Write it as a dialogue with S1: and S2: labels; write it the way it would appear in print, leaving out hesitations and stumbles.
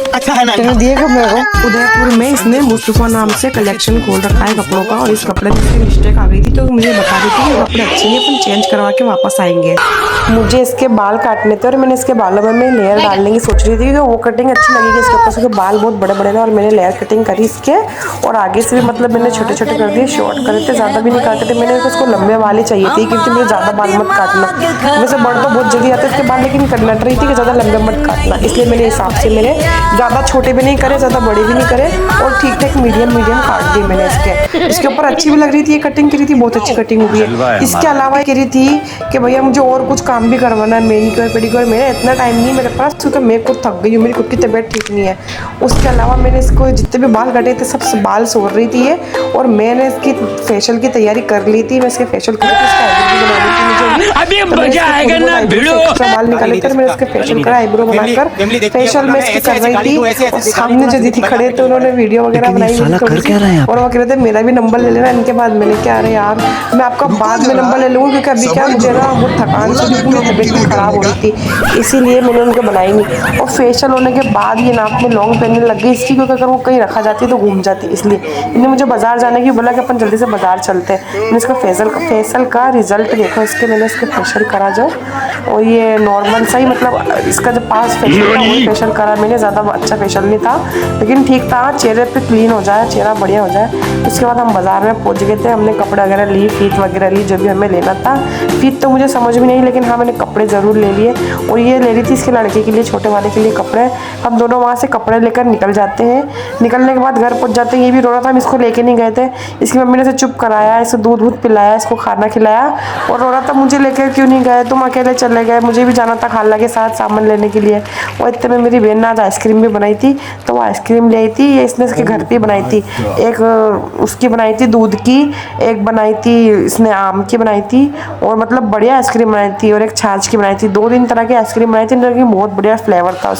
S1: अच्छा है ना, दिएगा मेरे को।
S2: उदयपुर में इसने मुस्तफा नाम से कलेक्शन खोल रखा है कपड़ों का, और इस कपड़े में इसकी मिस्टेक आ गई थी तो मुझे बता दी थी कि कपड़े अच्छे नहीं, अपन चेंज करवा के वापस आएंगे। मुझे इसके बाल काटने थे और मैंने इसके बालों में मैं लेयर डालने की सोच रही थी कि वो कटिंग अच्छी लगेगी इसके ऊपर, उसके बाल बहुत बड़े बड़े थे और मैंने लेयर कटिंग करी इसके, और आगे से भी मतलब मैंने छोटे छोटे कर दिए, शॉर्ट करे थे, ज़्यादा भी नहीं काटे थे मैंने, उसको लंबे वाले चाहिए थे क्योंकि मुझे ज़्यादा बाल मत काटना, वैसे बड़ तो बहुत जल्दी आते इसके बाल, लेकिन करना रही थी कि ज़्यादा लंबे मत काटना, इसलिए मेरे हिसाब से मैंने ज़्यादा छोटे भी नहीं करे, ज़्यादा बड़े भी नहीं करे, और ठीक ठाक मीडियम काट दिए मैंने इसके ऊपर। अच्छी भी लग रही थी ये कटिंग, करी थी बहुत अच्छी कटिंग हुई है। इसके अलावा कह रही थी कि भैया मुझे और कुछ काम भी करवाना है, मैनीक्योर पेडिक्योर, मेरा इतना टाइम नहीं मेरे पास क्योंकि मैं खुद थक गई हूँ, मेरी खुद की तबीयत ठीक नहीं है। उसके अलावा मैंने इसको जितने भी बाल कटे थे सब बाल सोर रही थी ये, और मैंने इसकी फेशियल की तैयारी कर ली थी, मैं इसके फेशियल कर बाल निकाले थे, मैंने इसके फेशियल करा, आईब्रो बनाकर फेशियल में इसकी कर रही थी। सामने जो दीदी खड़े थे उन्होंने वीडियो वगैरह बनाई और वो कह रहे थे मेरा भी नंबर ले लेना इनके बाद। मैंने क्या अरे यार मैं आपका बाद में नंबर ले लूँगी क्योंकि अभी क्या मुझे ना वो थकान से मेरी तबीयत खराब हो रही थी, इसीलिए मैंने उनको बनाई नहीं। और फेशियल होने के बाद ये नाक में लॉन्ग पहनने लग गई इसकी, क्योंकि अगर वो कहीं रखा जाती तो घूम जाती, इसलिए इन्हें मुझे बाजार जाने की बोला कि अपन जल्दी से बाजार चलते हैं। मैंने इसका फेशियल का रिजल्ट देखो इसके, मैंने इसके फेशियल करा जो, और ये नॉर्मल सा ही मतलब इसका जो पास फेशियल था वही फेशियल करा मैंने, ज़्यादा अच्छा फेशियल नहीं था लेकिन ठीक था, चेहरे पे क्लीन हो जाए, चेहरा बढ़िया हो जाए। उसके बाद हम बाज़ार में पहुंच गए थे, हमने कपड़े वगैरह ली, फीत वगैरह ली, जो भी हमें लेना था। फीत तो मुझे समझ में नहीं, लेकिन हाँ मैंने कपड़े ज़रूर ले लिए, और ये ले रही थी इसके लड़के के लिए, छोटे वाले के लिए कपड़े। हम दोनों वहाँ से कपड़े लेकर निकल जाते हैं, निकलने के बाद घर पहुँच जाते हैं। ये भी रो रहा था, हम इसको लेके नहीं गए थे, इसकी मम्मी ने इसे चुप कराया, इसे दूध पिलाया, इसको खाना खिलाया, और रो रहा था मुझे लेकर क्यों नहीं गए, तुम अकेले चले गए, मुझे भी जाना था खाला के साथ सामान लेने के लिए। और इतने में मेरी बहन ने आज आइसक्रीम भी बनाई थी, तो वो आइसक्रीम ले आई थी, ये इसने इसके घर पे बनाई थी, एक उसकी बनाई थी दूध की, एक बनाई थी इसने आम की बनाई थी, और मतलब बढ़िया आइसक्रीम बनाई थी, और एक छाछ की बनाई थी, 2-3 तरह की आइसक्रीम बनाई थी, इनकी बहुत बढ़िया फ्लेवर था।